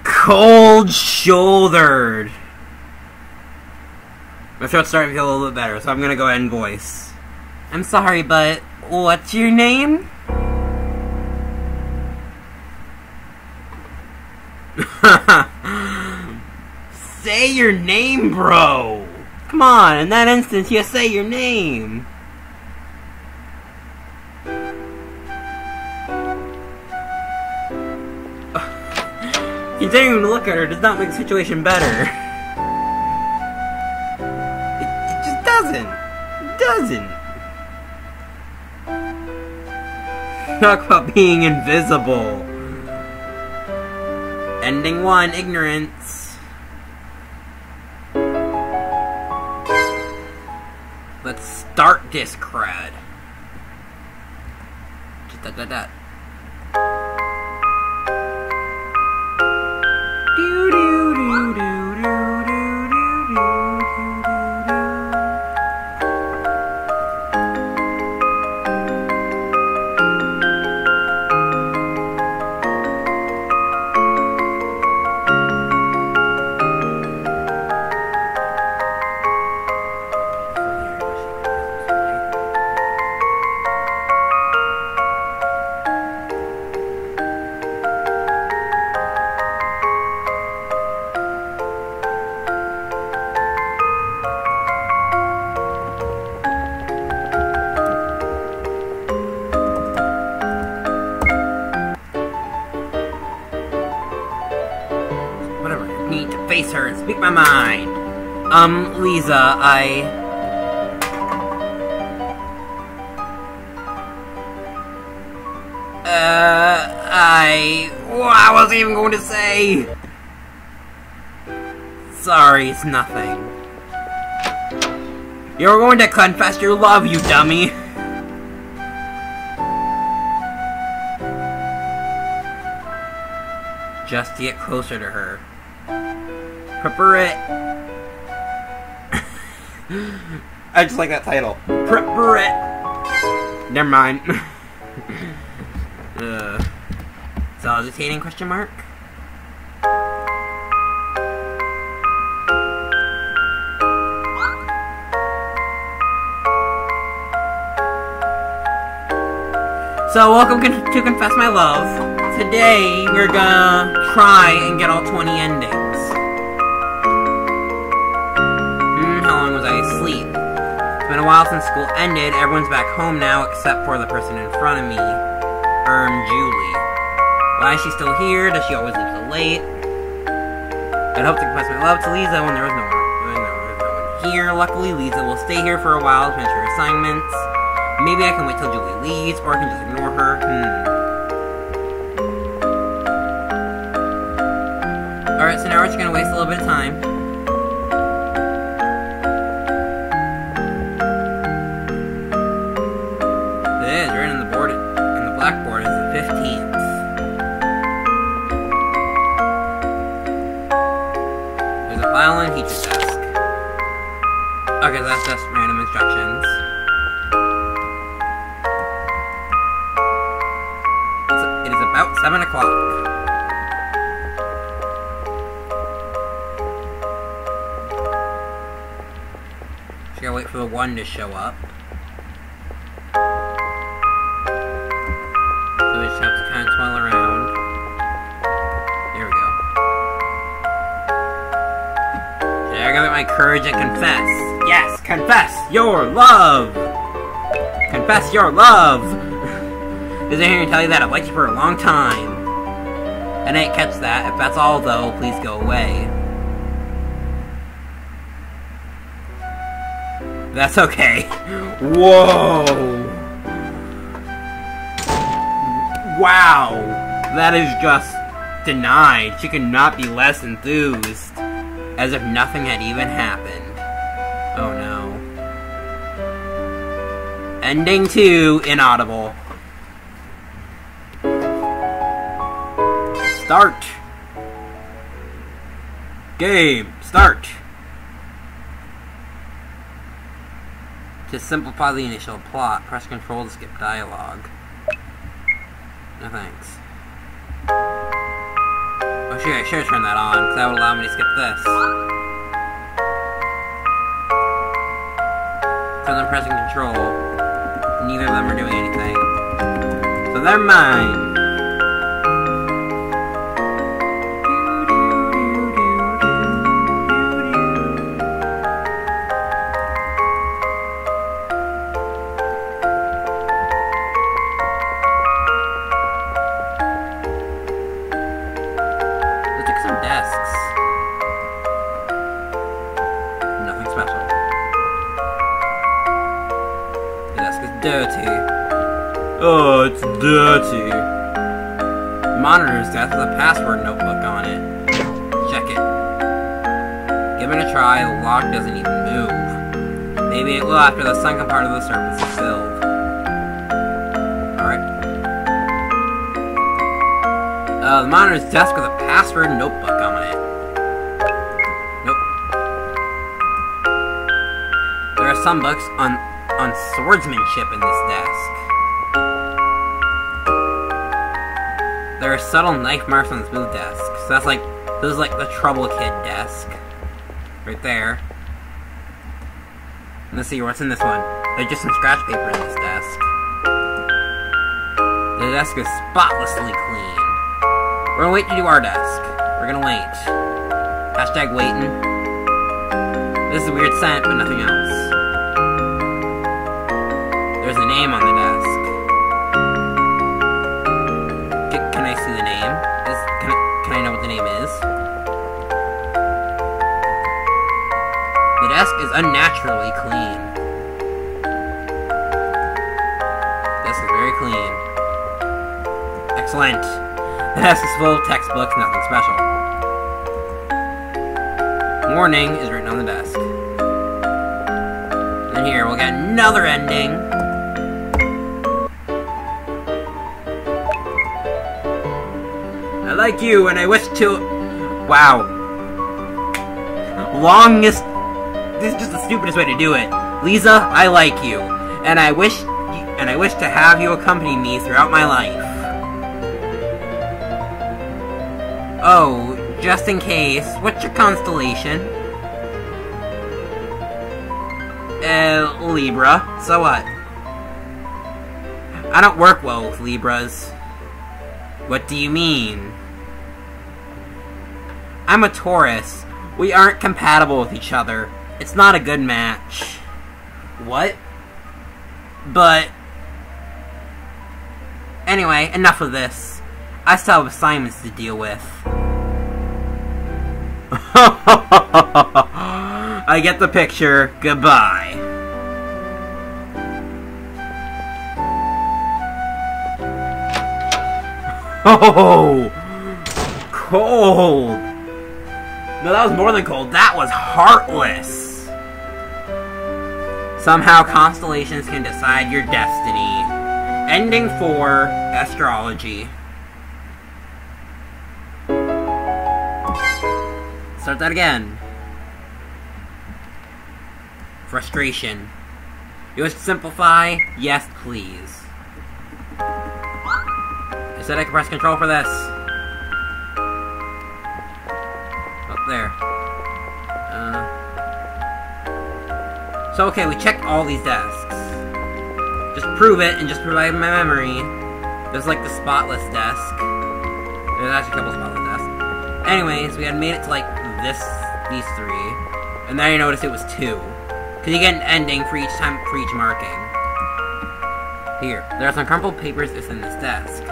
Cold-shouldered. My throat's starting to feel a little bit better, so I'm gonna go ahead and voice. I'm sorry, but what's your name? Say your name, bro! Come on, in that instance, you say your name. Continuing to look at her does not make the situation better. It just doesn't. It doesn't. Talk about being invisible. Ending 1, ignorance. Let's start this crud. Just that. Face her and speak my mind. Lisa, I wasn't even going to say. Sorry, it's nothing. You're going to confess your love, you dummy. Just to get closer to her. Prepare it. I just like that title. Prepare it. Never mind. Hesitating question mark? So, welcome to Confess My Love. Today, we're gonna try and get all 20 endings. How long was I asleep? It's been a while since school ended. Everyone's back home now, except for the person in front of me. Julie. Why is she still here? Does she always leave so late? I'd hope to confess my love to Lisa when there was no one here. Luckily, Lisa will stay here for a while to finish her assignments. Maybe I can wait till Julie leaves, or I can just ignore her. Alright, so now we're just gonna waste a little bit of time. It is, right on the board, on the blackboard is the 15th. There's a file on teacher's desk. Okay, that's just random instructions. It is about 7 o'clock. Just gotta wait for the 1 to show up. So we just have to kind of twirl around. There we go. So I gotta get my courage and confess. Yes, confess your love! Confess your love! Is I here to tell you that I've liked you for a long time. And I didn't catch that. If that's all, though, please go away. That's okay. Whoa! Wow! That is just denied. She could not be less enthused. As if nothing had even happened. Oh no. Ending 2, inaudible. Start! Game, start! To simplify the initial plot, press Control to skip dialogue. No thanks. Actually, I should have turned that on, because that would allow me to skip this. Because I'm pressing control. Neither of them are doing anything. So they're mine. Dirty. Oh, it's dirty. Monitor's desk with a password notebook on it. Check it. Give it a try, the log doesn't even move. Maybe it will after the sunken part of the surface is filled. Alright. The monitor's desk with a password notebook on it. Nope. There are some books on swordsmanship in this desk. There are subtle knife marks on this blue desk. So that's like, this is like the Trouble Kid desk. Right there. Let's see, what's in this one? There's just some scratch paper in this desk. The desk is spotlessly clean. We're gonna wait to do our desk. We're gonna wait. Hashtag waiting. This is a weird scent, but nothing else. There's a name on the desk. Can I see the name? Can I know what the name is? The desk is unnaturally clean. This is very clean. Excellent. The desk is full of textbooks, nothing special. Warning is written on the desk. And here, we'll get another ending. I like you, and I wish to... Wow. Longest... This is just the stupidest way to do it. Lisa, I like you, and I wish to have you accompany me throughout my life. Oh, just in case, what's your constellation? Libra. So what? I don't work well with Libras. What do you mean? I'm a Taurus. We aren't compatible with each other. It's not a good match. What? But... Anyway, enough of this. I still have assignments to deal with. I get the picture. Goodbye. Oh! Cold! No, that was more than cold. That was heartless! Somehow constellations can decide your destiny. Ending 4, astrology. Start that again. Frustration. You wish to simplify? Yes, please. I said I could press control for this. Up there. So okay, we checked all these desks. Just prove it and just provide my memory. There's like the spotless desk. There's actually a couple spotless desks. Anyways, we had made it to like these 3. And then I noticed it was 2. Cause you get an ending for each time, for each marking. Here, there are some crumpled papers that's in this desk.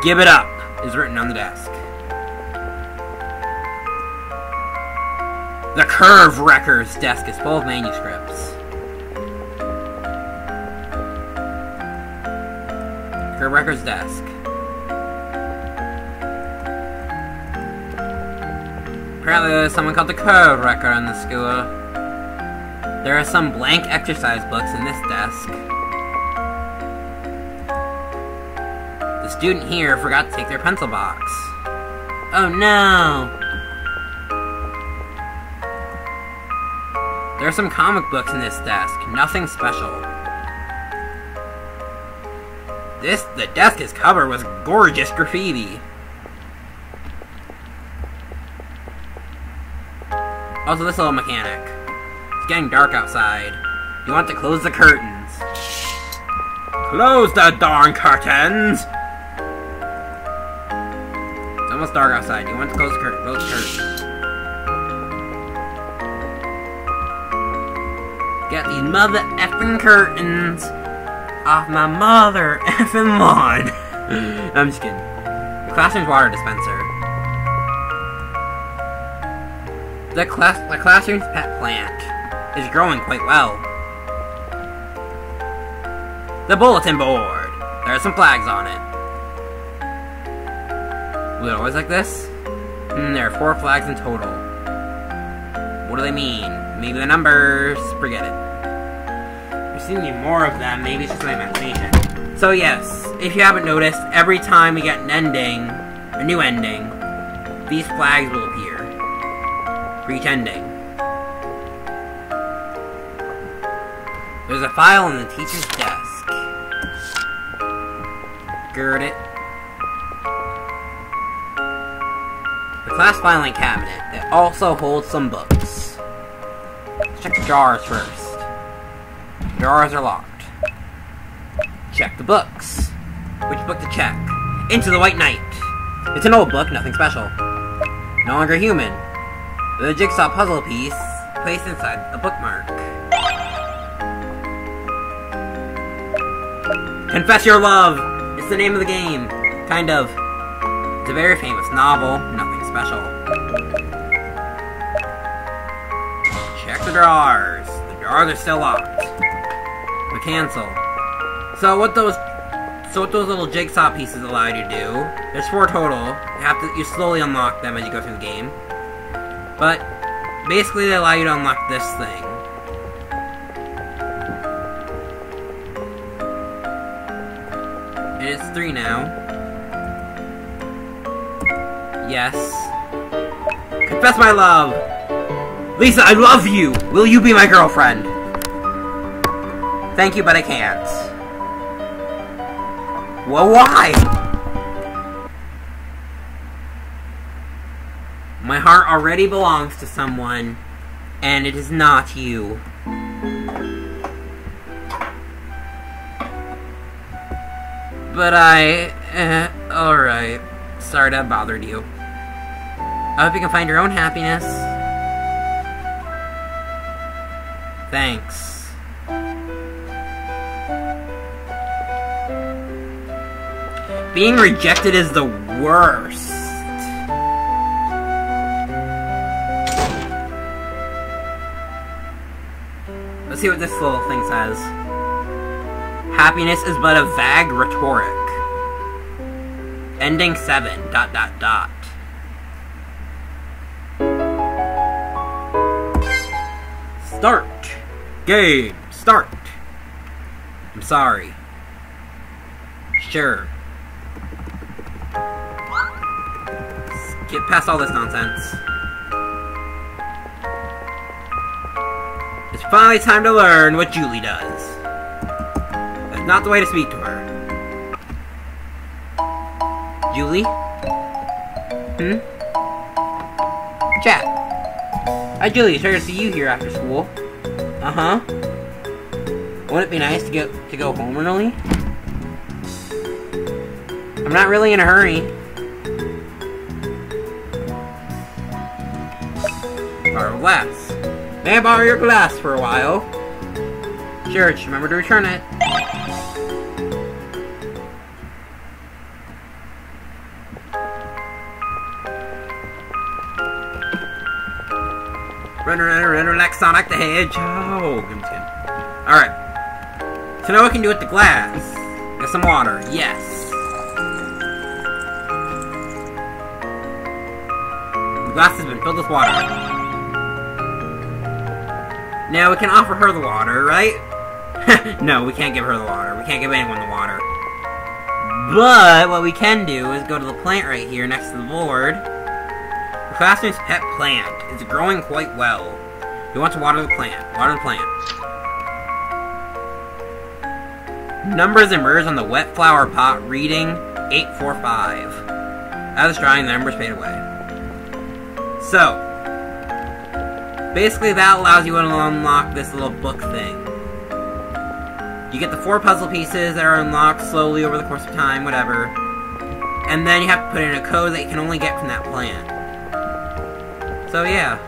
Give it up is written on the desk. The Curve Wrecker's desk is full of manuscripts. Curve Wrecker's desk. Apparently there's someone called the Curve Wrecker in the school. There are some blank exercise books in this desk. The student here forgot to take their pencil box. Oh no! There are some comic books in this desk. Nothing special. The desk is covered with gorgeous graffiti. Also, this little mechanic. It's getting dark outside. You want to close the curtains. Close the darn curtains! It's almost dark outside. You want to close the curtains. Close the curtains. Get these mother effing curtains off my mother effing lawn. I'm just kidding. The classroom's water dispenser. The classroom's pet plant is growing quite well. The bulletin board. There are some flags on it. Was it always like this? There are 4 flags in total. What do they mean? Maybe the numbers. Forget it. There seem to be more of them. Maybe it's just my imagination. So yes, if you haven't noticed, every time we get an ending, a new ending, these flags will appear for each ending. There's a file on the teacher's desk. Gird it. The class filing cabinet. It also holds some books. Let's check the drawers first. The drawers are locked. Check the books. Which book to check? Into the White Knight. It's an old book, nothing special. No longer human. The jigsaw puzzle piece placed inside the bookmark. Confess Your Love! It's the name of the game. Kind of. It's a very famous novel, nothing special. Check the drawers. The drawers are still locked. We cancel. So what those little jigsaw pieces allow you to do, there's 4 total. You slowly unlock them as you go through the game. But basically they allow you to unlock this thing. And it's 3 now. Yes. Confess my love! Lisa, I love you! Will you be my girlfriend? Thank you, but I can't. Well, why? My heart already belongs to someone, and it is not you. But alright. Sorry to have bothered you. I hope you can find your own happiness. Thanks. Being rejected is the worst. Let's see what this little thing says. Happiness is but a vague rhetoric. Ending 7, ... Start. Game, start. I'm sorry. Sure. Get past all this nonsense. It's finally time to learn what Julie does. That's not the way to speak to her. Julie? Chat. Hi Julie, sorry to see you here after school. Uh-huh. Wouldn't it be nice to go home early? I'm not really in a hurry. Borrow glass. May I borrow your glass for a while? Sure, just remember to return it. Run, like Sonic the Hedgehog. I'm just kidding. Alright. So now what can do with the glass? Get some water. Yes. The glass has been filled with water. Now we can offer her the water, right? No, we can't give her the water. We can't give anyone the water. But what we can do is go to the plant right here next to the board. The classroom's pet plant. It's growing quite well. We want to water the plant. Water the plant. Numbers emerge on the wet flower pot reading 845. As drying, the numbers fade away. So, Basically, that allows you to unlock this little book thing. You get the 4 puzzle pieces that are unlocked slowly over the course of time, whatever. And then you have to put in a code that you can only get from that plant. So yeah.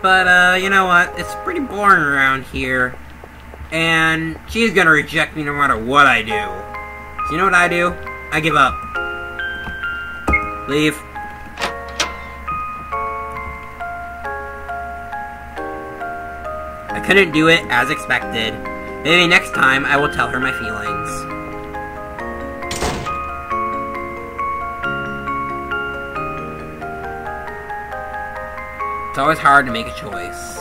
But, you know what? It's pretty boring around here. And she's gonna reject me no matter what I do. So you know what I do? I give up. Leave. I couldn't do it as expected. Maybe next time I will tell her my feelings. It's always hard to make a choice.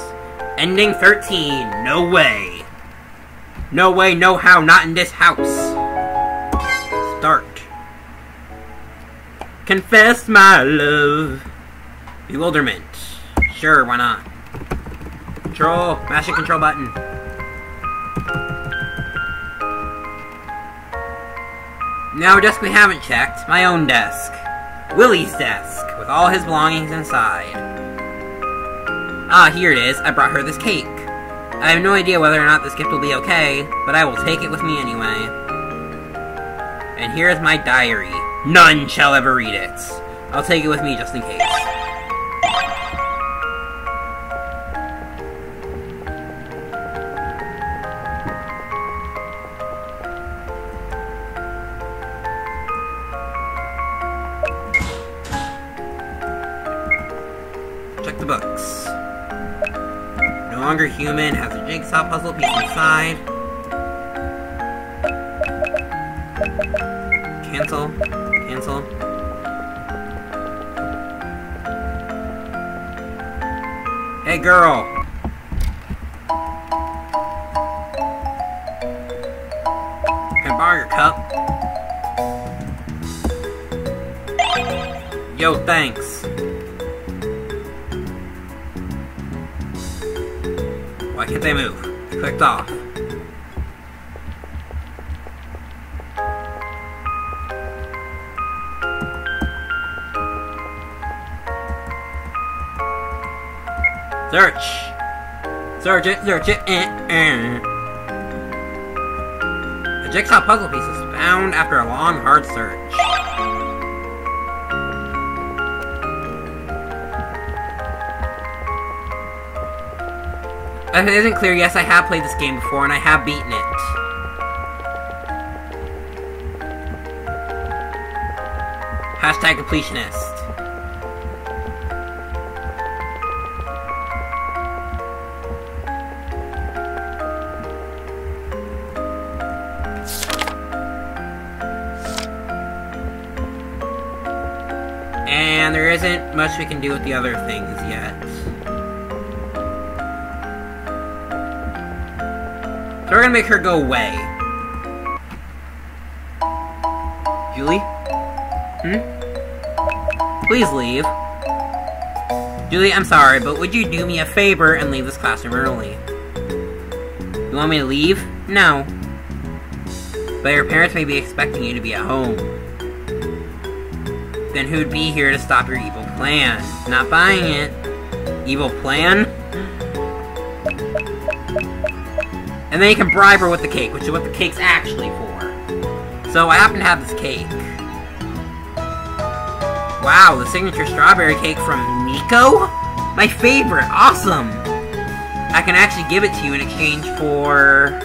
Ending 13. No way. No way, no how, not in this house. Start. Confess my love. Bewilderment. Sure, why not? Control. Mash the control button. Now a desk we haven't checked. My own desk. Willie's desk, with all his belongings inside. Ah, here it is. I brought her this cake. I have no idea whether or not this gift will be okay, but I will take it with me anyway. And here is my diary. None shall ever read it. I'll take it with me just in case. Check the books. No longer human, has a jigsaw puzzle piece inside. Cancel. Cancel. Hey girl! Can I borrow your cup? Yo, thanks. Why can't they move? They clicked off. Search! Search it, search it, The jigsaw puzzle piece is found after a long, hard search. If it isn't clear, yes, I have played this game before, and I have beaten it. Hashtag completionist. And there isn't much we can do with the other things yet. So we're gonna make her go away. Julie? Please leave. Julie, I'm sorry, but would you do me a favor and leave this classroom early? You want me to leave? No. But your parents may be expecting you to be at home. Then who'd be here to stop your evil plan? Not buying it. Evil plan? And then you can bribe her with the cake, which is what the cake's actually for. So I happen to have this cake. Wow, the signature strawberry cake from Nico? My favorite, awesome! I can actually give it to you in exchange for...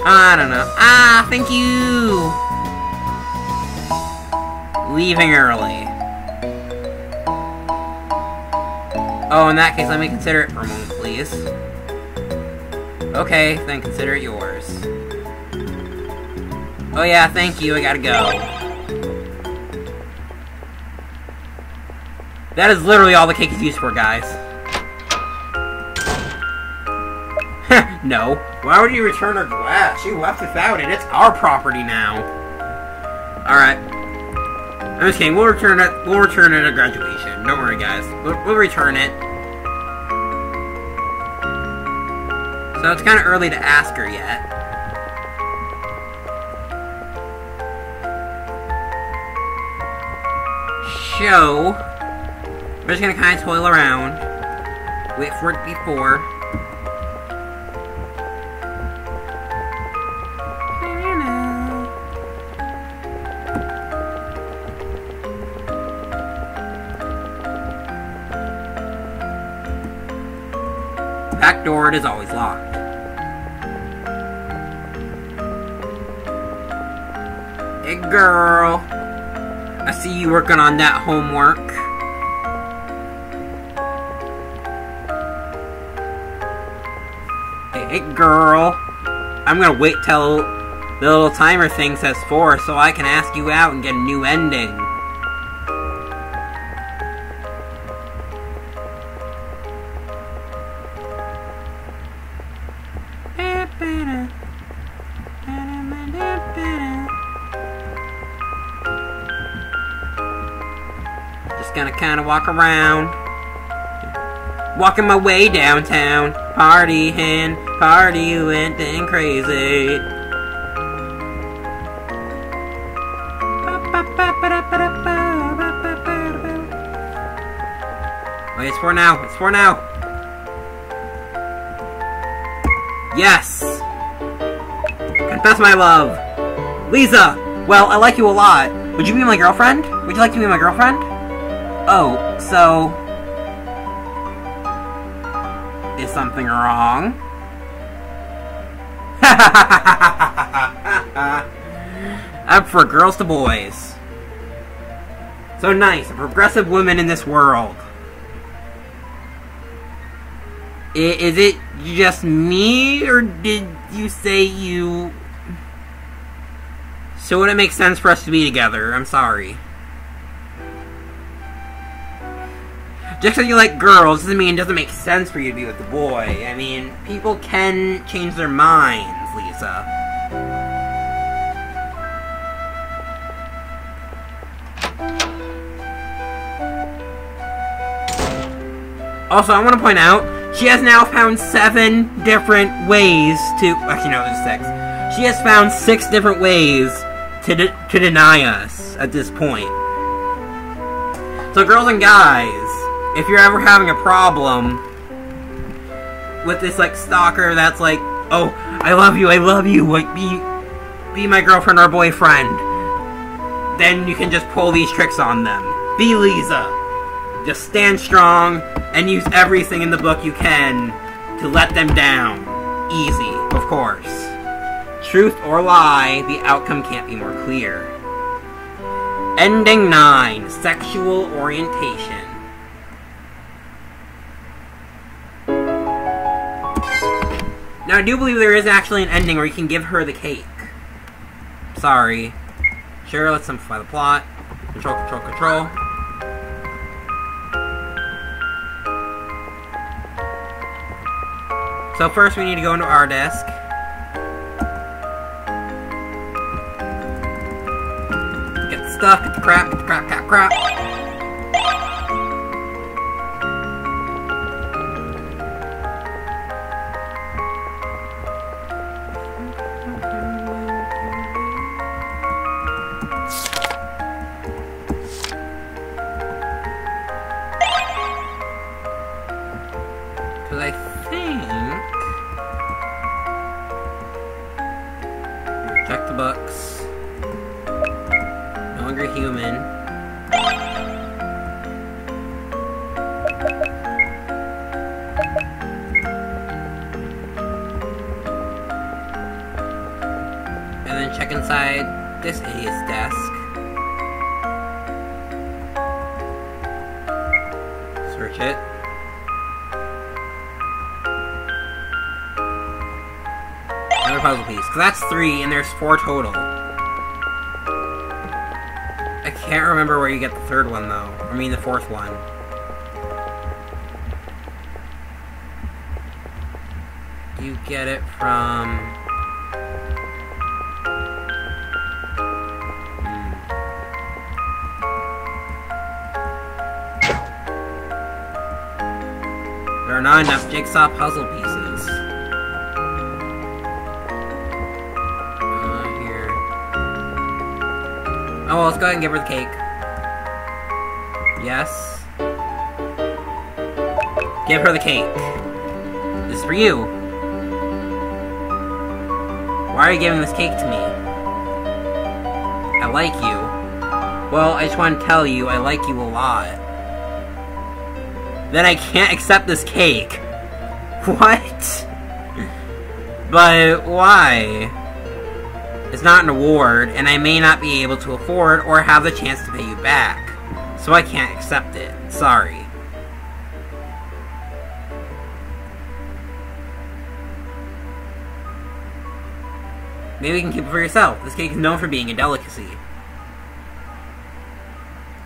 I don't know. Ah, thank you! Leaving early. Oh, in that case, let me consider it for a moment, please. Okay, then consider it yours. Oh yeah, thank you, I gotta go. That is literally all the cake is used for, guys. No. Why would you return her glass? She left without it. It's our property now. Alright. I'm just kidding. We'll return it. We'll return it at graduation. Don't worry, guys. We'll return it. So So it's kind of early to ask her yet. So, we're just gonna kind of toil around. Wait for it before. Back door, it is always locked. Hey girl, I see you working on that homework. Hey girl, I'm gonna wait till the little timer thing says 4 so I can ask you out and get a new ending. Just gonna kinda walk around. Walking my way downtown. Partying, went and crazy. Wait, it's 4 now. It's 4 now. Yes! Confess my love. Lisa! Well, I like you a lot. Would you be my girlfriend? Would you like to be my girlfriend? Oh, so... is something wrong? Up for girls to boys. So nice, a progressive woman in this world. Is it just me, or did you say you... So would it make sense for us to be together? I'm sorry. Just because you like girls doesn't mean it doesn't make sense for you to be with the boy. I mean, people can change their minds, Lisa. Also, I want to point out, she has now found 7 different ways to... Actually, no, there's 6. She has found 6 different ways to deny us at this point. So, girls and guys, if you're ever having a problem with this, like, stalker that's like, oh, I love you, like, be my girlfriend or boyfriend, then you can just pull these tricks on them. Be Lisa. Just stand strong and use everything in the book you can to let them down. Easy, of course. Truth or lie, the outcome can't be more clear. Ending 9, Sexual Orientation. Now, I do believe there is actually an ending where you can give her the cake. Sorry. Sure, let's simplify the plot. Control, control, control. So first we need to go into our desk. Get the stuff, get the crap, get the crap, crap, crap. Because I think... check the books. No longer human. And then check inside this idiot's desk. Search it. Another puzzle piece. Because that's 3, and there's 4 total. I can't remember where you get the 3rd one, though. I mean, the 4th one. You get it from... There are not enough jigsaw puzzle pieces. Oh, well, let's go ahead and give her the cake. Yes. Give her the cake. This is for you. Why are you giving this cake to me? I like you. Well, I just want to tell you, I like you a lot. Then I can't accept this cake. What? But why? It's not an award, and I may not be able to afford or have the chance to pay you back. So I can't accept it. Sorry. Maybe you can keep it for yourself. This cake is known for being a delicacy.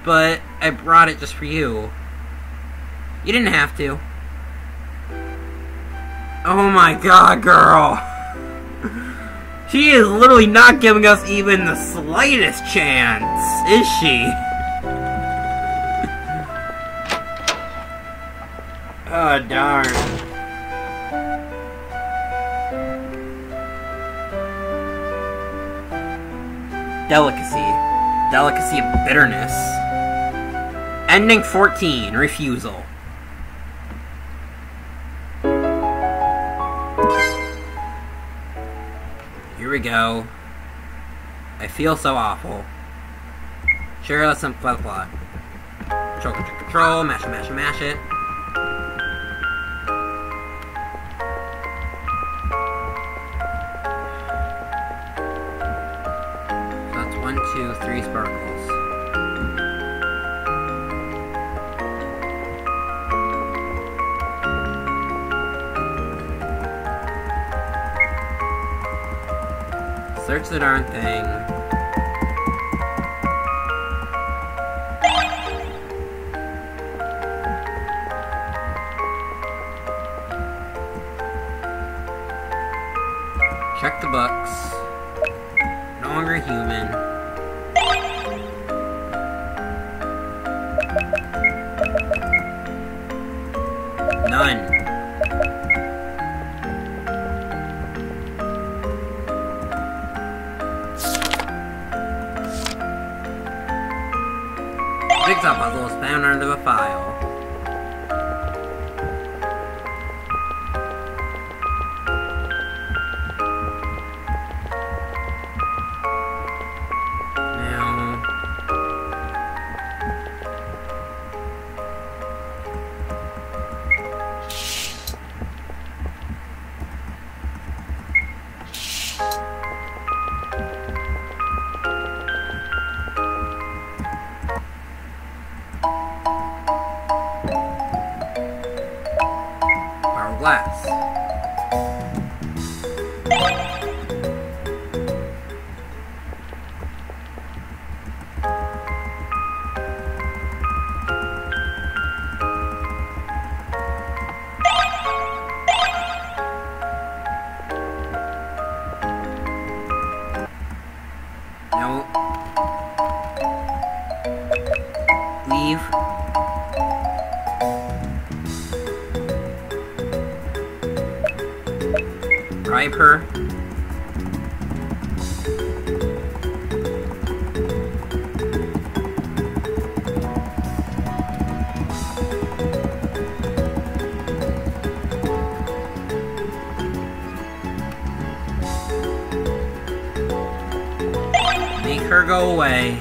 But I brought it just for you. You didn't have to. Oh my god, girl! She is literally not giving us even the slightest chance, is she? Oh, darn. Delicacy. Delicacy of bitterness. Ending 14. Refusal. Here we go. I feel so awful. Sure, let's simplify the plot. Control, control, control. Mash it, mash it, mash it. So that's 1, 2, 3 sparkles. Search the darn thing. Check the books. No longer human. None. Jigsaw puzzle is found under the file. Glass. Now, leave. Bribe her. Make her go away.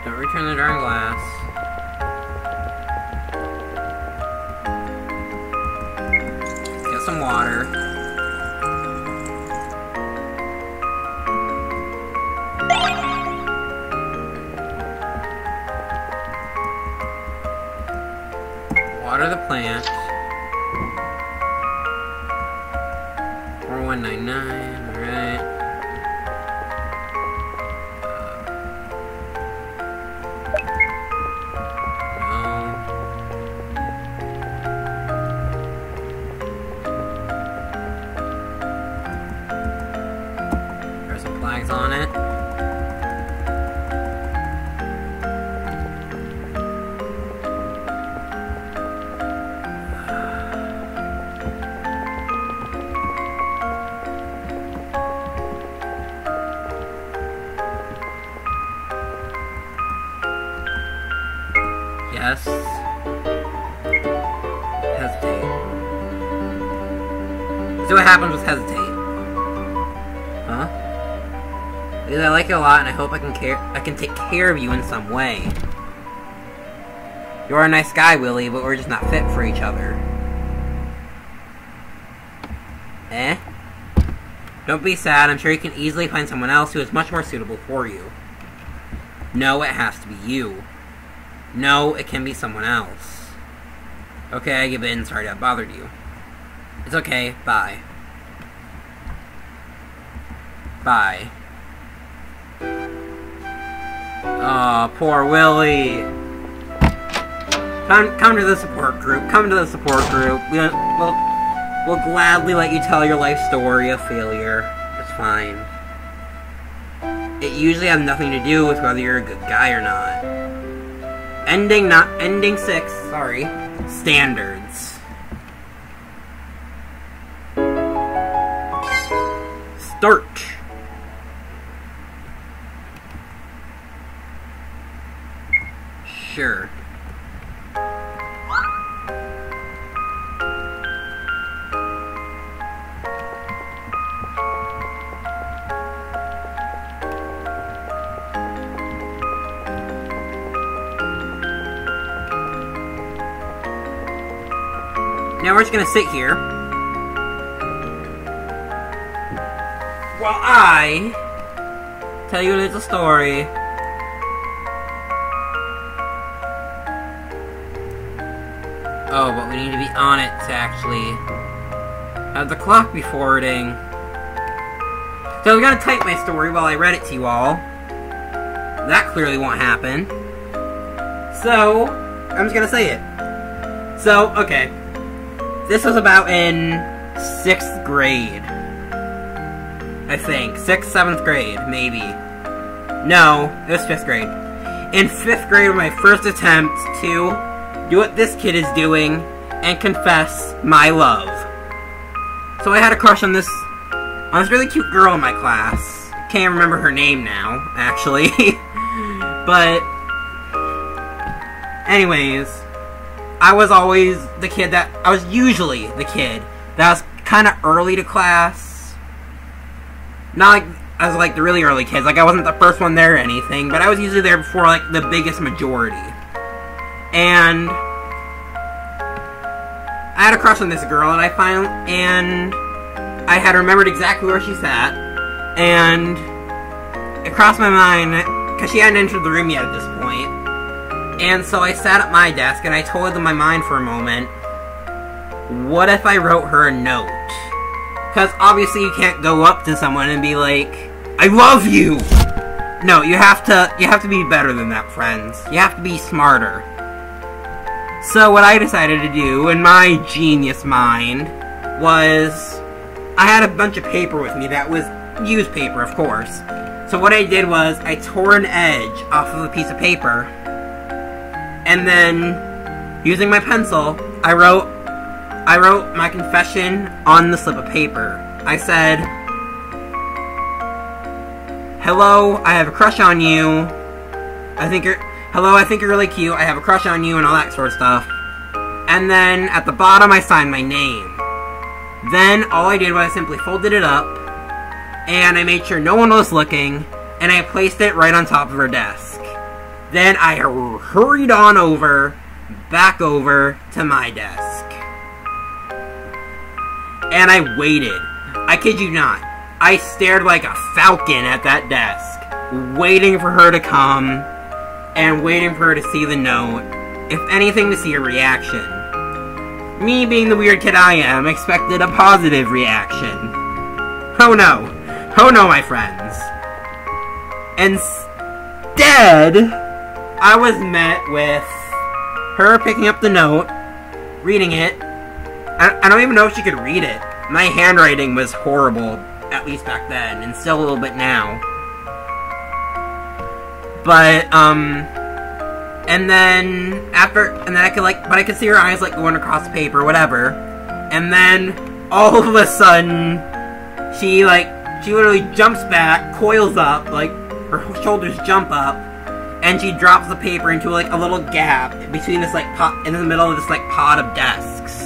Don't return the darn glass. Get some water. Water the plant. 4199, alright. There's some flags on it. hesitate. See what happens with hesitate. Huh? Because I like it a lot, and I hope I can take care of you in some way. You are a nice guy, Willie, but we're just not fit for each other. Eh? Don't be sad, I'm sure you can easily find someone else who is much more suitable for you. No, it has to be you. No, it can be someone else. Okay, I give in, sorry to have bothered you. It's okay, bye. Bye. Oh, poor Willie. Come to the support group. Come to the support group. We'll gladly let you tell your life story of failure. It's fine. It usually has nothing to do with whether you're a good guy or not. Ending 6, sorry. Standards. Start. Sure. Now we're just gonna sit here while I tell you a little story. Oh, but we need to be on it to actually have the clock be forwarding. So I was gonna type my story while I read it to you all. That clearly won't happen. So, I'm just gonna say it. So, okay. This was about in 6th grade. I think. 6th, 7th grade, maybe. No, it was 5th grade. In 5th grade was my first attempt to do what this kid is doing and confess my love. So I had a crush on this really cute girl in my class. Can't remember her name now, actually. But anyways, I was always the kid that, I was usually the kid that was kind of early to class. Not like, I was like the really early kids, like I wasn't the first one there or anything, but I was usually there before like the biggest majority. And I had a crush on this girl, and I had remembered exactly where she sat, and it crossed my mind, because she hadn't entered the room yet at this point. And so I sat at my desk and I toyed in my mind for a moment, what if I wrote her a note? Because obviously you can't go up to someone and be like, I love you! No, you have to be better than that, friends. You have to be smarter. So what I decided to do, in my genius mind, was I had a bunch of paper with me that was used paper, of course. So what I did was I tore an edge off of a piece of paper, and then, using my pencil, I wrote my confession on the slip of paper. I said, hello, I have a crush on you. I think you're really cute. I have a crush on you and all that sort of stuff. And then, at the bottom, I signed my name. Then, all I did was I simply folded it up, and I made sure no one was looking, and I placed it right on top of her desk. Then I hurried on back over to my desk. And I waited. I kid you not. I stared like a falcon at that desk, waiting for her to come, and waiting for her to see the note. If anything, to see a reaction. Me, being the weird kid I am, expected a positive reaction. Oh no. Oh no, my friends. Instead, I was met with her picking up the note, reading it. I don't even know if she could read it. My handwriting was horrible, at least back then, and still a little bit now. But, and then I could see her eyes, like, going across the paper, whatever. And then, all of a sudden, she literally jumps back, coils up, like, her shoulders jump up, and she drops the paper into, like, a little gap between this, like, pot, in the middle of this, like, pod of desks.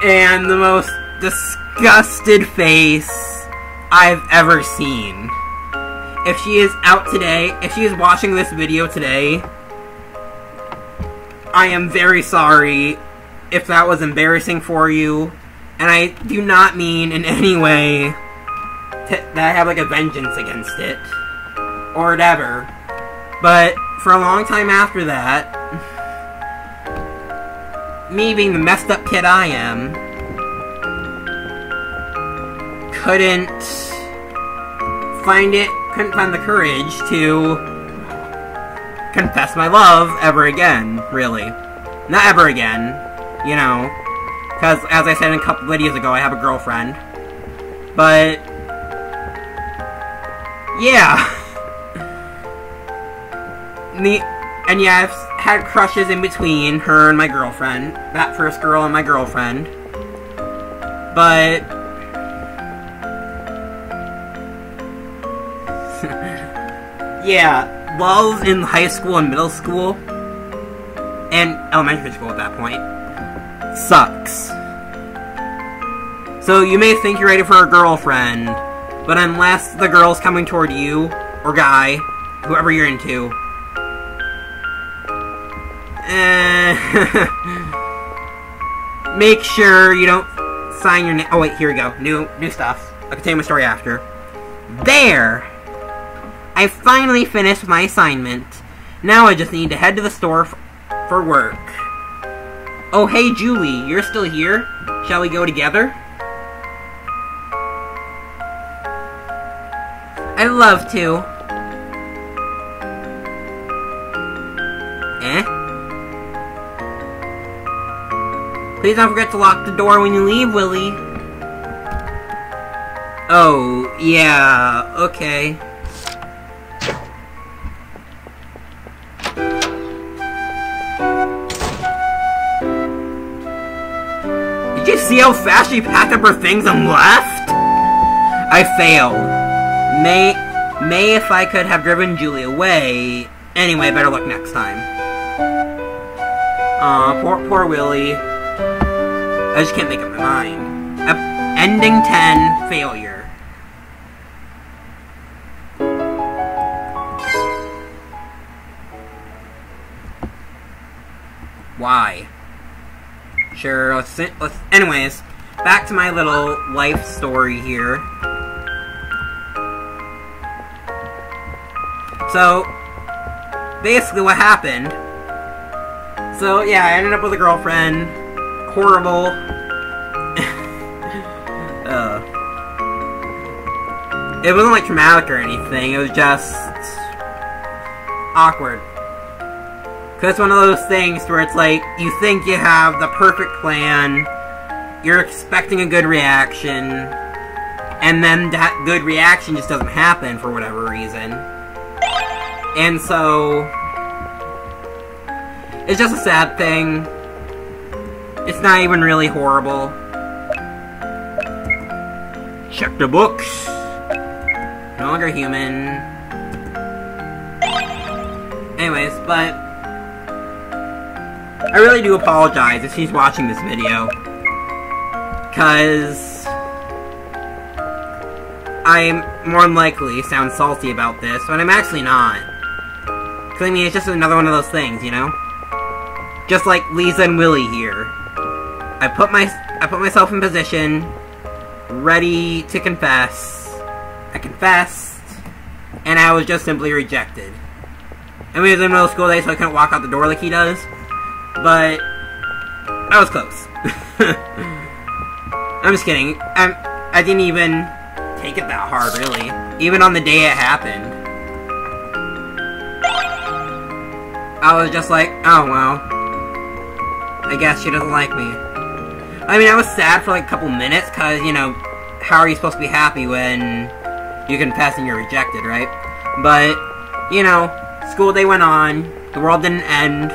and the most disgusted face I've ever seen. If she is out today, if she is watching this video today, I am very sorry if that was embarrassing for you, and I do not mean in any way that I have like a vengeance against it, or whatever, but for a long time after that, me being the messed up kid I am, couldn't find the courage to confess my love ever again, really. Not ever again, you know, because as I said in a couple videos ago, I have a girlfriend, but yeah. And yeah, I've had crushes in between her and my girlfriend. That first girl and my girlfriend. But yeah, love in high school and middle school, and elementary school at that point, sucks. So you may think you're ready for a girlfriend, but unless the girl's coming toward you, or guy, whoever you're into, make sure you don't sign your name. Oh wait, here we go. New stuff. I'll continue my story after. There! I finally finished my assignment. Now I just need to head to the store for work. Oh hey Julie, you're still here? Shall we go together? I'd love to. Please don't forget to lock the door when you leave, Willie. Oh, yeah, okay. Did you see how fast she packed up her things and left? I failed. May if I could have driven Julie away. Anyway, better luck next time. Aw, poor Willie. I just can't make up my mind. Ending 10, failure. Why? Sure, let's anyways, back to my little life story here. So, basically what happened, so yeah, I ended up with a girlfriend. Horrible. It wasn't like traumatic or anything, it was just awkward. Cause it's one of those things where it's like, you think you have the perfect plan, you're expecting a good reaction, and then that good reaction just doesn't happen for whatever reason. And so, it's just a sad thing. It's not even really horrible. Check the books. No longer human. Anyways, but I really do apologize if she's watching this video, cause I'm more than likely sound salty about this, but I'm actually not. Cause I mean, it's just another one of those things, you know? Just like Lisa and Willie here. I put myself in position, ready to confess. I confessed, and I was just simply rejected. I mean, it was in middle school days, so I couldn't walk out the door like he does, but I was close. I'm just kidding. I didn't even take it that hard, really. Even on the day it happened. I was just like, oh well, I guess she doesn't like me. I mean, I was sad for like a couple minutes, cause, you know, how are you supposed to be happy when you confess and you're rejected, right? But, you know, school day went on, the world didn't end,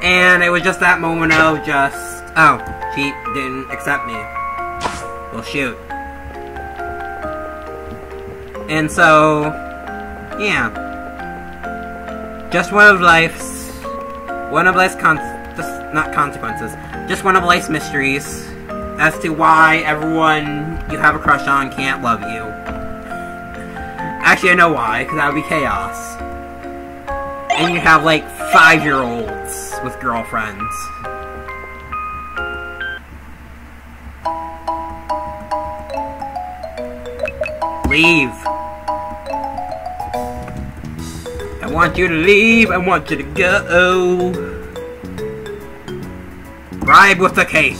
and it was just that moment of just, oh, she didn't accept me. Well, shoot. And so, yeah. Just one of life's not consequences, just one of life's mysteries as to why everyone you have a crush on can't love you. Actually, I know why, because that would be chaos. And you have, like, 5-year-olds with girlfriends. Leave. I want you to leave, I want you to go. Bribe with the cake.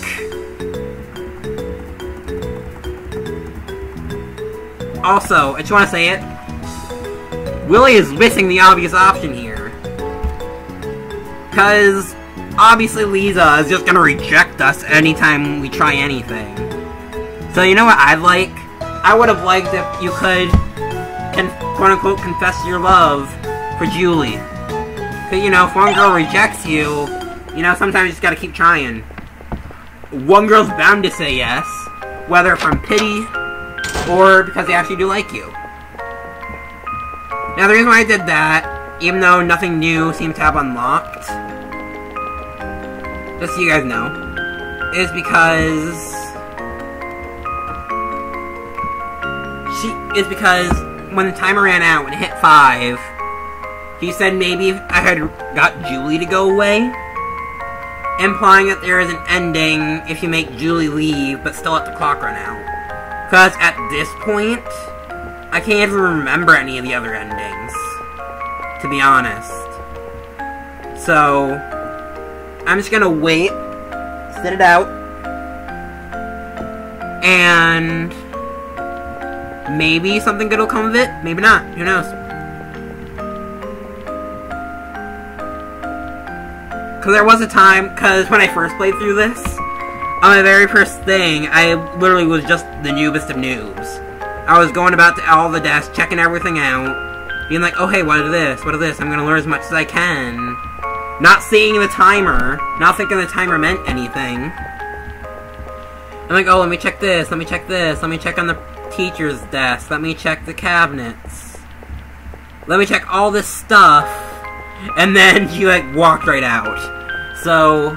Also, I just want to say it. Willie is missing the obvious option here. Because, obviously Lisa is just gonna reject us anytime we try anything. So you know what I'd like? I would have liked if you could, quote-unquote, confess your love for Julie. Because, you know, if one girl rejects you, you know, sometimes you just gotta keep trying. One girl's bound to say yes, whether from pity or because they actually do like you. Now, the reason why I did that, even though nothing new seems to have unlocked, just so you guys know, is because when the timer ran out, when it hit 5, he said maybe I had got Julie to go away, implying that there is an ending if you make Julie leave, but still let the clock run out. Because at this point, I can't even remember any of the other endings, to be honest. So, I'm just gonna wait, sit it out, and maybe something good will come of it, maybe not, who knows. Because there was a time, because when I first played through this, on my very first thing, I literally was just the noobest of noobs. I was going about to all the desks, checking everything out, being like, oh hey, what is this, I'm gonna learn as much as I can. Not seeing the timer, not thinking the timer meant anything. I'm like, oh, let me check this, let me check this, let me check on the teacher's desk, let me check the cabinets. Let me check all this stuff, and then you, like, walked right out. So,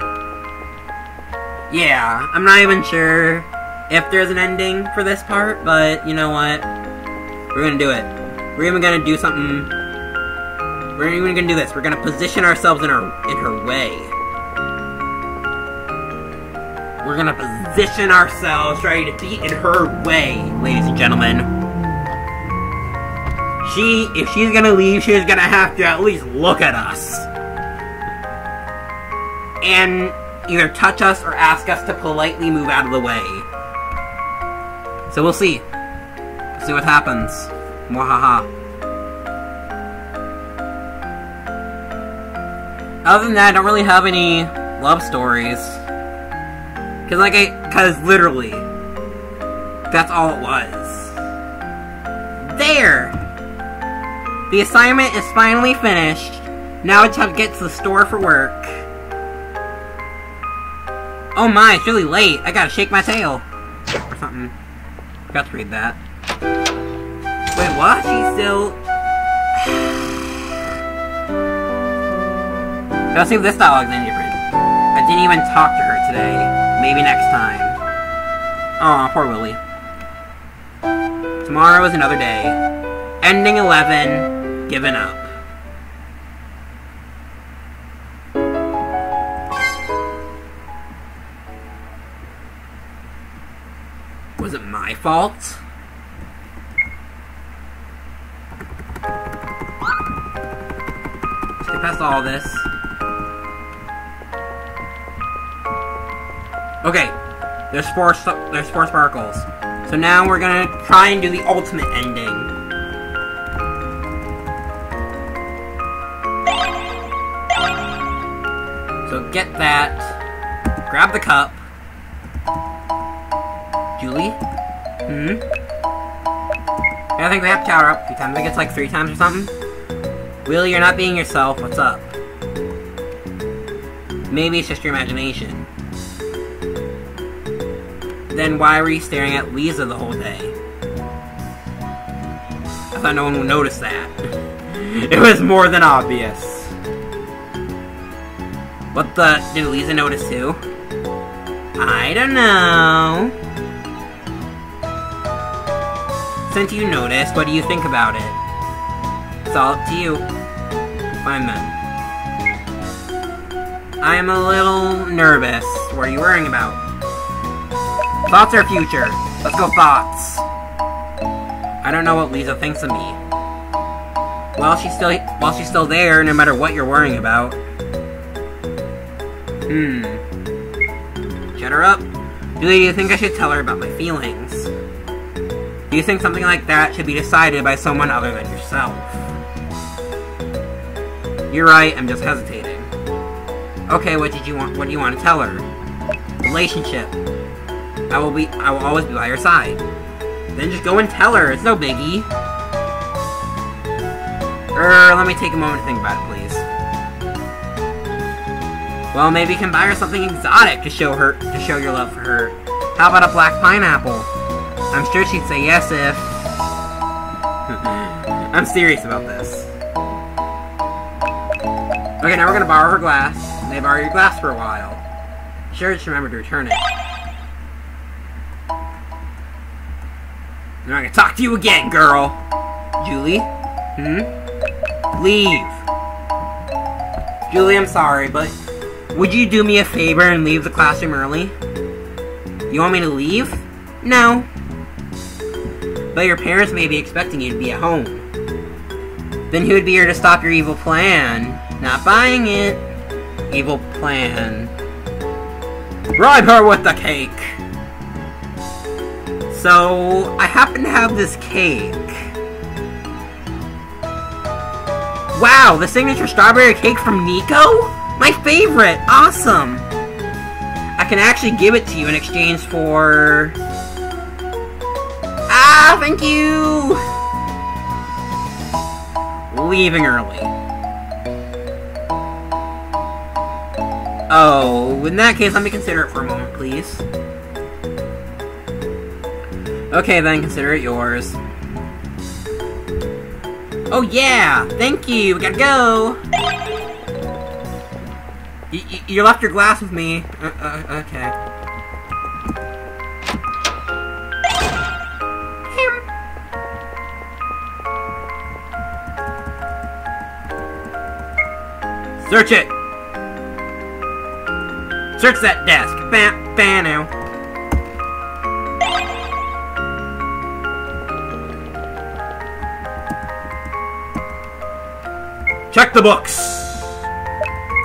yeah, I'm not even sure if there's an ending for this part, but you know what? We're gonna do it. We're even gonna do something. We're even gonna do this. We're gonna position ourselves in her way. We're gonna position ourselves ready to be in her way, ladies and gentlemen. If she's gonna leave, she's gonna have to at least look at us. And either touch us or ask us to politely move out of the way. So we'll see. We'll see what happens. Mwahaha. Other than that, I don't really have any love stories. Cause literally, that's all it was. There! The assignment is finally finished. Now it's time to get to the store for work. Oh my, it's really late. I gotta shake my tail. Or something. Forgot to read that. Wait, what? She's still... Let's see if this dialogue's any different. I didn't even talk to her today. Maybe next time. Aw, poor Willie. Tomorrow is another day. Ending 11. Given up. Was it my fault? Let's get past all this. Okay, there's four sparkles. So now we're gonna try and do the ultimate ending. So get that. Grab the cup. Julie? I think we have to power up a few times. I think it's like 3 times or something. Willie, you're not being yourself. What's up? Maybe it's just your imagination. Then why were you staring at Lisa the whole day? I thought no one would notice that. It was more than obvious. What the? Did Lisa notice too? I don't know. Since you noticed, what do you think about it? It's all up to you. Fine then. I'm a little nervous. What are you worrying about? Thoughts or future? Let's go thoughts. I don't know what Lisa thinks of me. Well, she's still there, no matter what you're worrying about. Shut her up. Do you think I should tell her about my feelings? Do you think something like that should be decided by someone other than yourself? You're right, I'm just hesitating. Okay, what do you want to tell her? Relationship. I will always be by her side. Then just go and tell her, it's no biggie. Let me take a moment to think about it, please. Well, maybe you can buy her something exotic to show your love for her. How about a black pineapple? I'm sure she'd say yes if... I'm serious about this. Okay, now we're gonna borrow her glass. They borrow your glass for a while. Sure, just remember to return it. I'm not gonna talk to you again, girl! Julie? Leave! Julie, I'm sorry, but would you do me a favor and leave the classroom early? You want me to leave? No. But your parents may be expecting you to be at home. Then who would be here to stop your evil plan? Not buying it. Evil plan. Bribe her with the cake! So, I happen to have this cake. Wow, the signature strawberry cake from Nico? My favorite! Awesome! I can actually give it to you in exchange for... Ah, thank you! Leaving early. Oh, in that case, let me consider it for a moment, please. Okay, then, consider it yours. Oh yeah! Thank you! We gotta go! You left your glass with me. Okay. Search it! Search that desk. Bam, bam now. Check the books!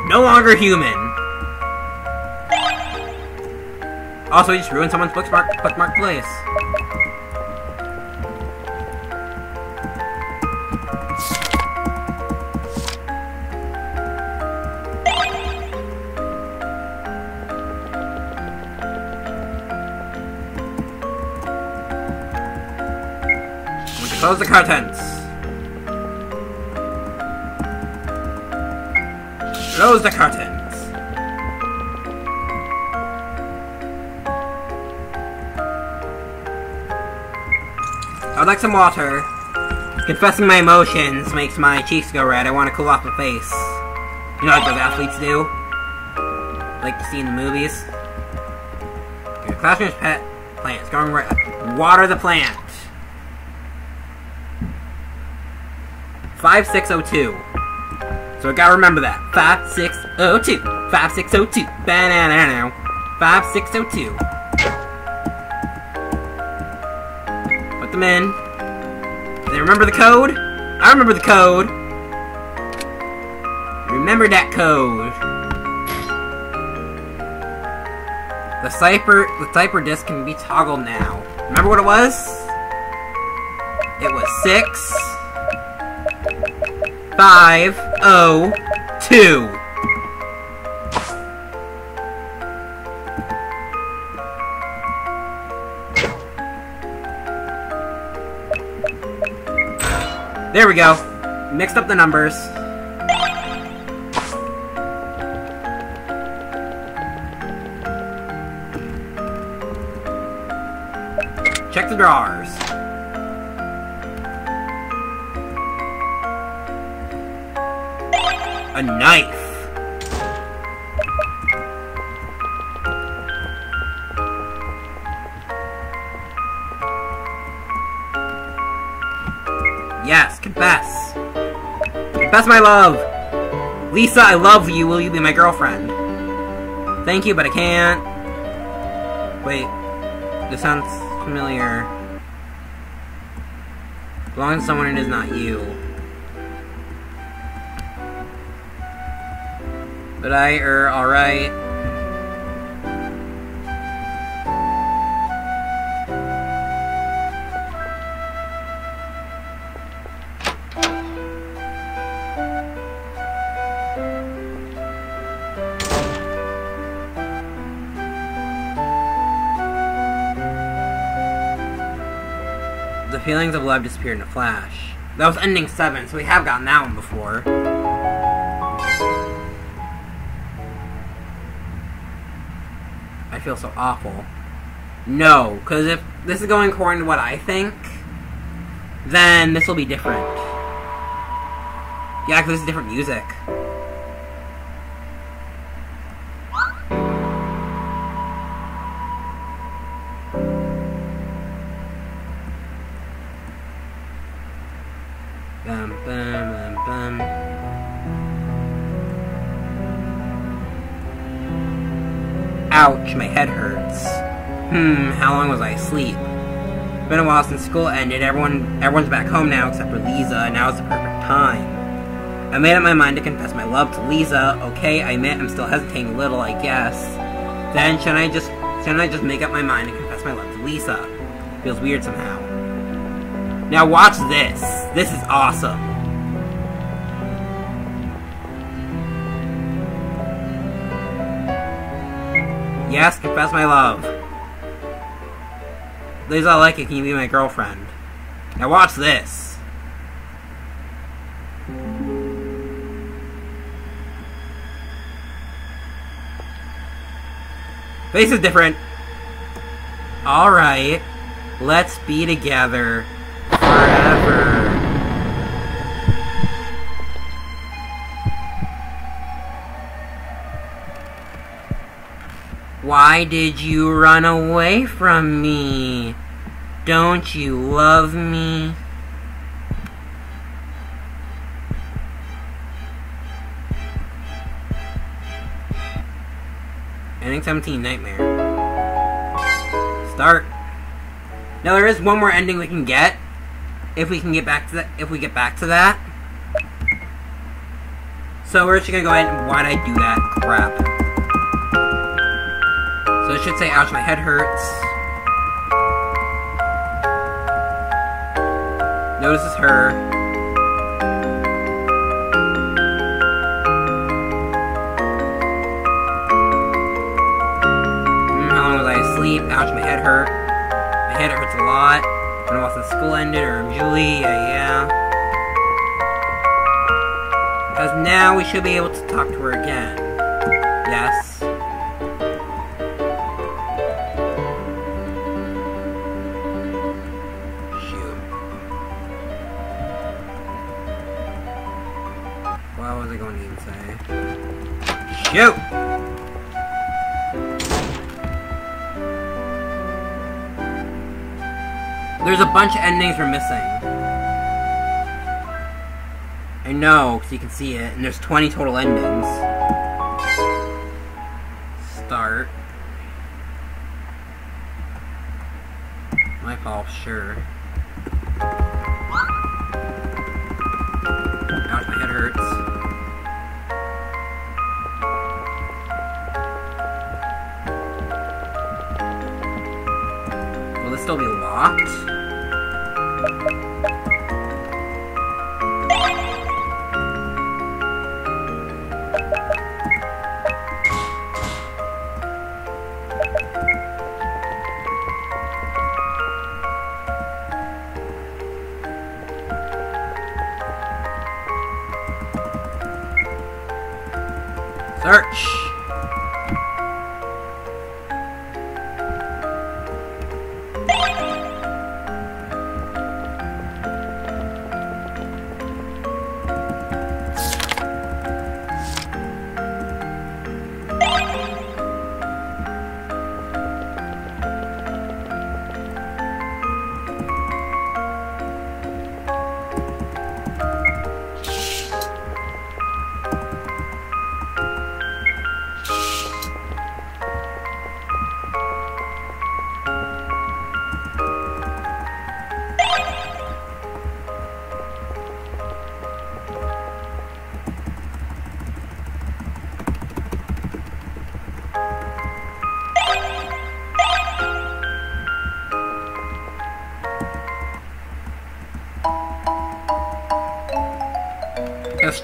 No longer human. Also, you just ruined someone's bookmark place. Close the curtains. Close the curtains. I'd like some water. Confessing my emotions makes my cheeks go red. I want to cool off my face. You know what those athletes do? Like you see in the movies. Your classroom's pet plant's going right. Water the plant. 5602. So I gotta remember that. 5602. 5602. Banana. 5602. Put them in. Do they remember the code? I remember the code. Remember that code. The cipher disk can be toggled now. Remember what it was? It was 6502. There we go. Mixed up the numbers. Check the drawers. A knife. confess my love! Lisa, I love you. Will you be my girlfriend? Thank you, but I can't. Wait. This sounds familiar. Belongs to someone it is not you. But alright. The feelings of love disappeared in a flash. That was ending 7, so we have gotten that one before. I feel so awful. No, because if this is going according to what I think, then this will be different. Yeah, because this is different music. Bum, bum, bum, bum. Ouch, my head hurts. How long was I asleep? It's been a while since school ended. Everyone's back home now except for Lisa, and now is the perfect time. I made up my mind to confess my love to Lisa. Okay, I admit I'm still hesitating a little, I guess. Then shouldn't I just make up my mind to confess my love to Lisa? Feels weird somehow. Now watch this. This is awesome. Yes, confess my love. Lisa, I like it. Can you be my girlfriend? Now watch this. Face is different. Alright. Let's be together forever. Why did you run away from me? Don't you love me? Ending 17 Nightmare. Start. Now there is one more ending we can get. If we can get back to that. If we get back to that. So we're just gonna go ahead and why'd I do that? Crap. So it should say, ouch, my head hurts. Notice it's her. How long was I asleep? Ouch, my head hurt. My head hurts a lot. When I was in school ended, or Julie, yeah. Because now we should be able to talk to her again. Yes. What was I going to even say? Shoot! There's a bunch of endings we're missing. I know, because you can see it, and there's 20 total endings. Start. My fault, sure. Ouch, my head hurts. Will this still be locked? Search!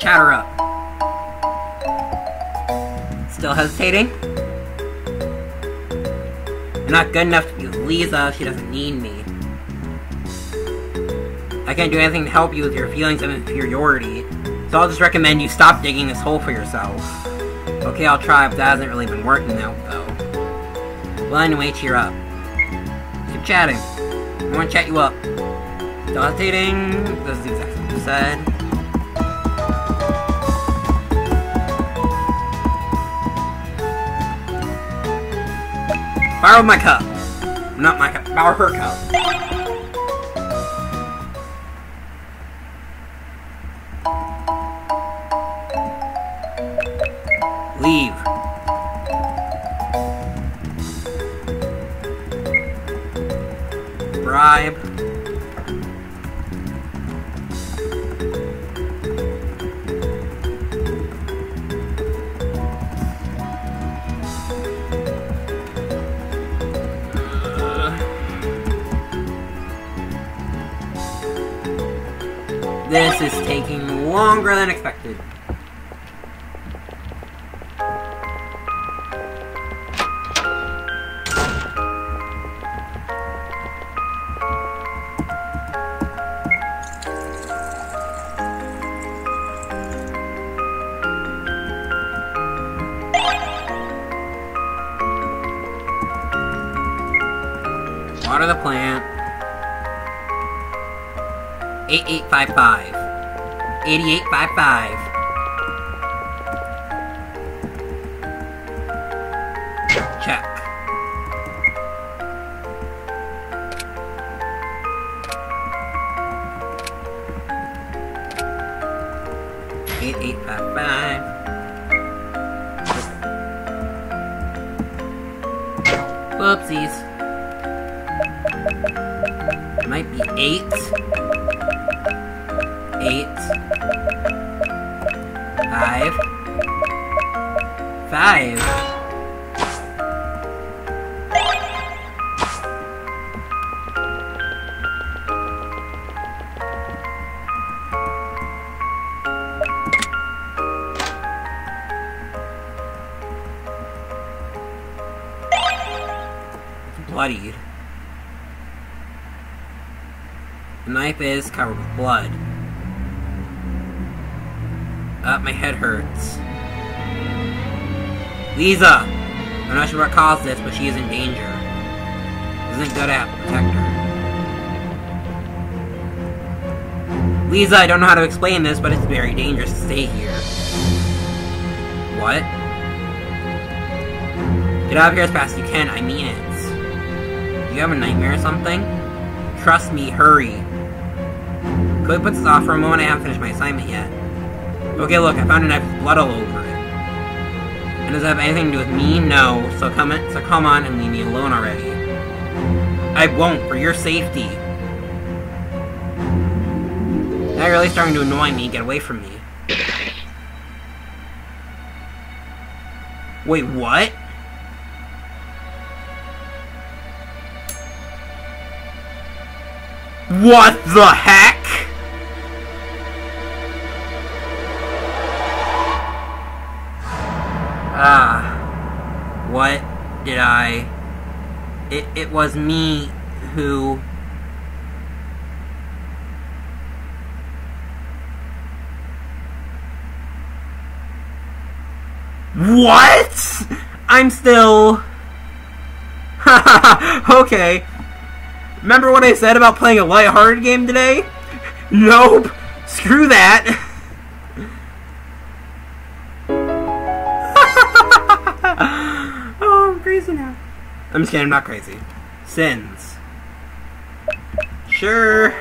chat her up. Still hesitating? You're not good enough to be with Lisa. She doesn't need me. I can't do anything to help you with your feelings of inferiority, so I'll just recommend you stop digging this hole for yourself. Okay, I'll try, but that hasn't really been working out, though. Well, anyway, cheer up. Keep chatting. I want to chat you up. Still hesitating? This is the exact thing you said. Borrow my cup. Not my cup. Borrow her cup. Leave. Bribe. This is taking longer than expected. Water the plant. 8855. 8855. Check. Eight, 8855. Whoopsies. Might be 8. 8. 5. 5. Bloodied. The knife is covered with blood. My head hurts. Lisa! I'm not sure what caused this, but she is in danger. Isn't good at protect her. Lisa, I don't know how to explain this, but it's very dangerous to stay here. What? Get out of here as fast as you can, I mean it. Do you have a nightmare or something? Trust me, hurry. Could we put this off for a moment? I haven't finished my assignment yet. Okay, look, I found a knife with blood all over it. And does it have anything to do with me? No. So come on and leave me alone already. I won't, for your safety. Now you're really starting to annoy me. Get away from me. Wait, what? What the heck? What did I... It was me who... What? I'm still... Okay. Remember what I said about playing a lighthearted game today? Nope. Screw that. Oh, I'm crazy now. I'm just kidding, I'm not crazy. Sins. Sure.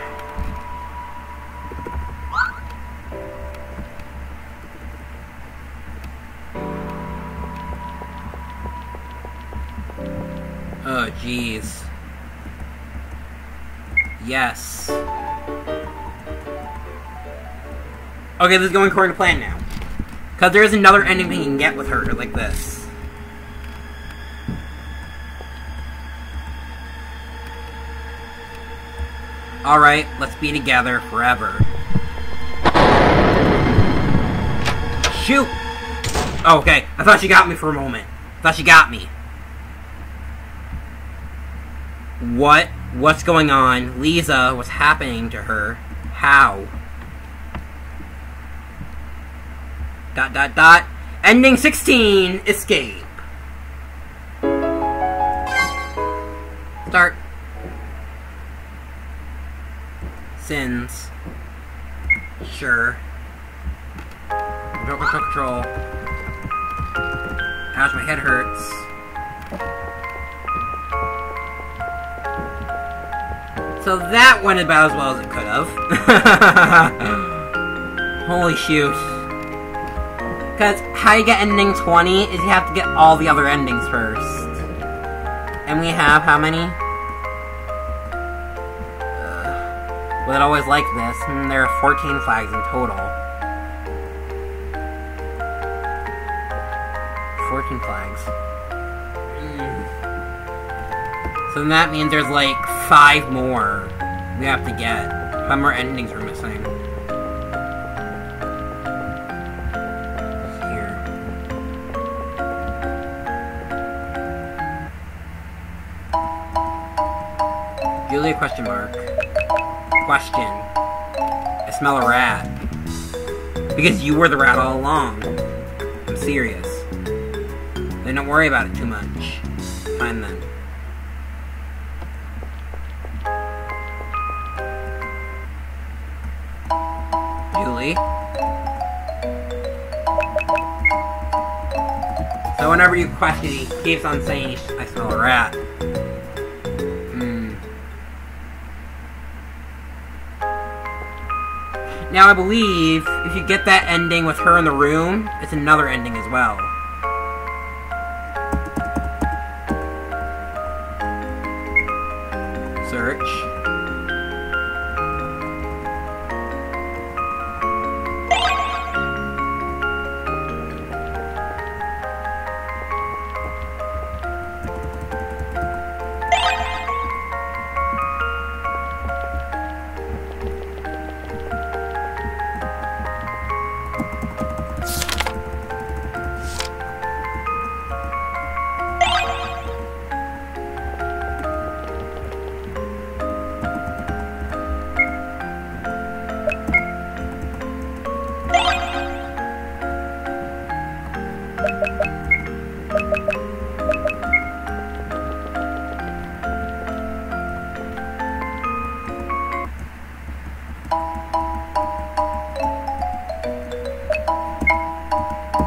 Oh, jeez. Yes. Okay, this is going according to plan now. Because there is another ending we can get with her, like this. Alright, let's be together forever. Shoot! Oh, okay. I thought she got me for a moment. I thought she got me. What's going on? Lisa, what's happening to her? How? ... Ending 16! Escape! Start. Sins. Sure. Control. Ouch, my head hurts. So that went about as well as it could have. Holy shoot. Because how you get ending 20 is you have to get all the other endings first. And we have how many? Was it always like this? There are 14 flags in total. 14 flags. So then that means there's like 5 more we have to get. 5 more endings we're missing. Here. Julia question mark. Question. I smell a rat. Because you were the rat all along. I'm serious. Then don't worry about it too much. Fine then. Julie. So whenever you question, he keeps on saying, I smell a rat. Now I believe, if you get that ending with her in the room, it's another ending as well. Search.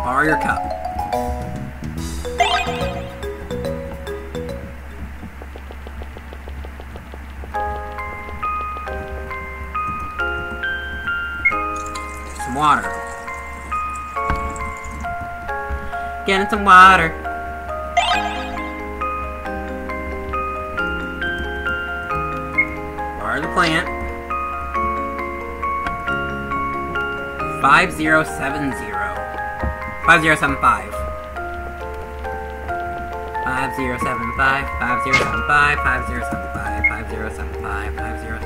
Borrow your cup. Some water. Getting some water. Water the plant. 5070. 5075. 5075, 5075, 5075, 5075, 5075, 5075.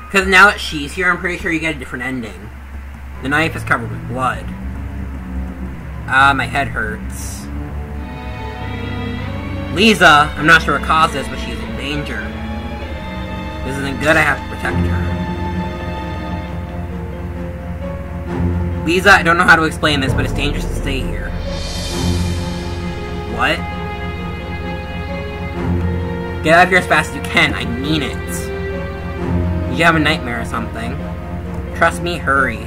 Because now that she's here, I'm pretty sure you get a different ending. The knife is covered with blood. My head hurts. Lisa, I'm not sure what caused this, but she's in danger. This isn't good, I have to protect her. Lisa, I don't know how to explain this, but it's dangerous to stay here. What? Get out of here as fast as you can, I mean it. Did you have a nightmare or something? Trust me, hurry.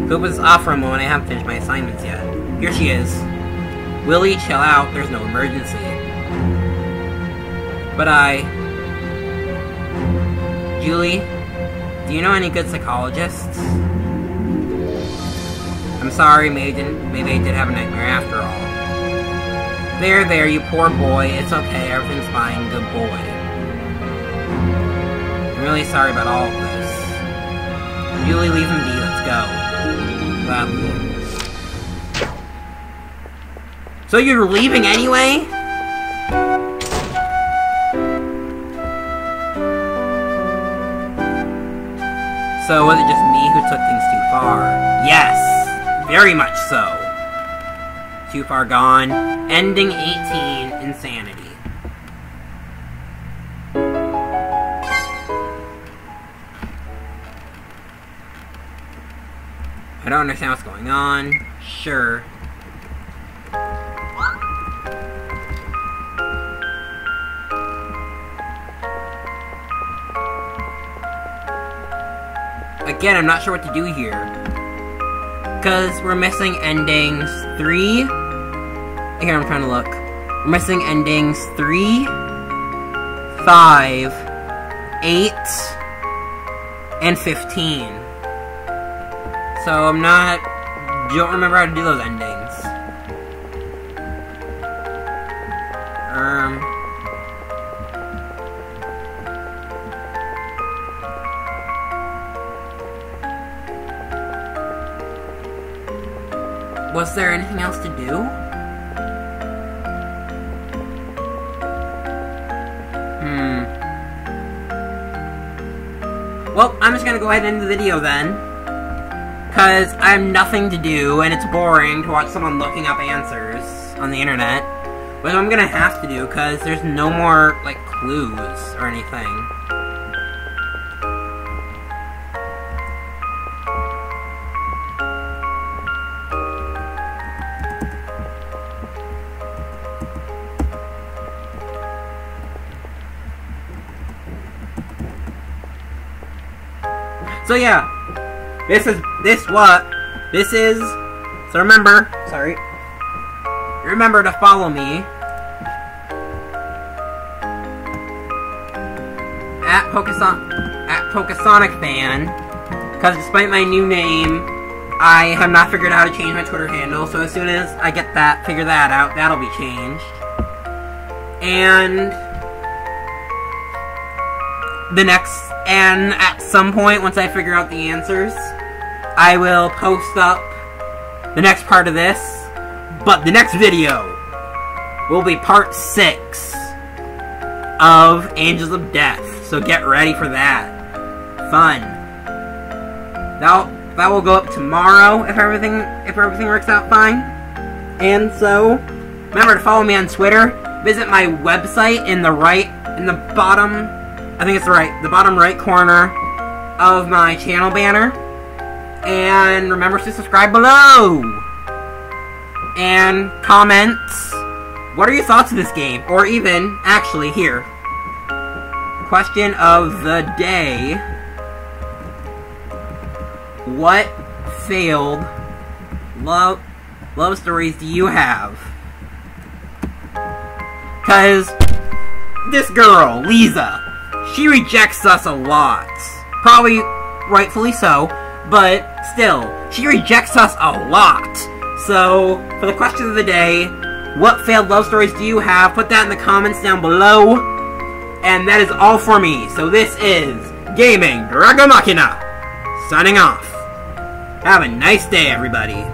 Poop is off for a moment, I haven't finished my assignments yet. Here she is. Willie, chill out, there's no emergency. But Julie? Do you know any good psychologists? I'm sorry, maybe I did have a nightmare after all. There, you poor boy. It's okay, everything's fine. Good boy. I'm really sorry about all of this. Julie, leave him be. Let's go. Gladly. So you're leaving anyway? So was it just me who took things too far? Yes! Very much so. Too far gone. Ending 18, insanity. I don't understand what's going on. Sure. Again, I'm not sure what to do here. Because we're missing endings 3. Here, I'm trying to look. We're missing endings 3, 5, 8, and 15. So don't remember how to do those endings. Was there anything else to do? Well, I'm just gonna go ahead and end the video then. Because I have nothing to do, and it's boring to watch someone looking up answers on the internet. Which I'm gonna have to do, because there's no more, like, clues or anything. So yeah, so remember to follow me at Pokesonic Fan, because despite my new name, I have not figured out how to change my Twitter handle, so as soon as I get figure that out, that'll be changed. And at some point, once I figure out the answers, I will post up the next part of this. But the next video will be part 6 of Angels of Death. So get ready for that. Fun. That will go up tomorrow if everything works out fine. And so remember to follow me on Twitter. Visit my website in the bottom. I think it's the bottom right corner of my channel banner. And remember to subscribe below. And comment, what are your thoughts of this game? Or even, actually, here. Question of the day. What failed love stories do you have? Because this girl, Lisa, she rejects us a lot. Probably rightfully so, but still, she rejects us a lot. So, for the question of the day, what failed love stories do you have? Put that in the comments down below. And that is all for me. So this is Gaming Dragomachina, signing off. Have a nice day, everybody.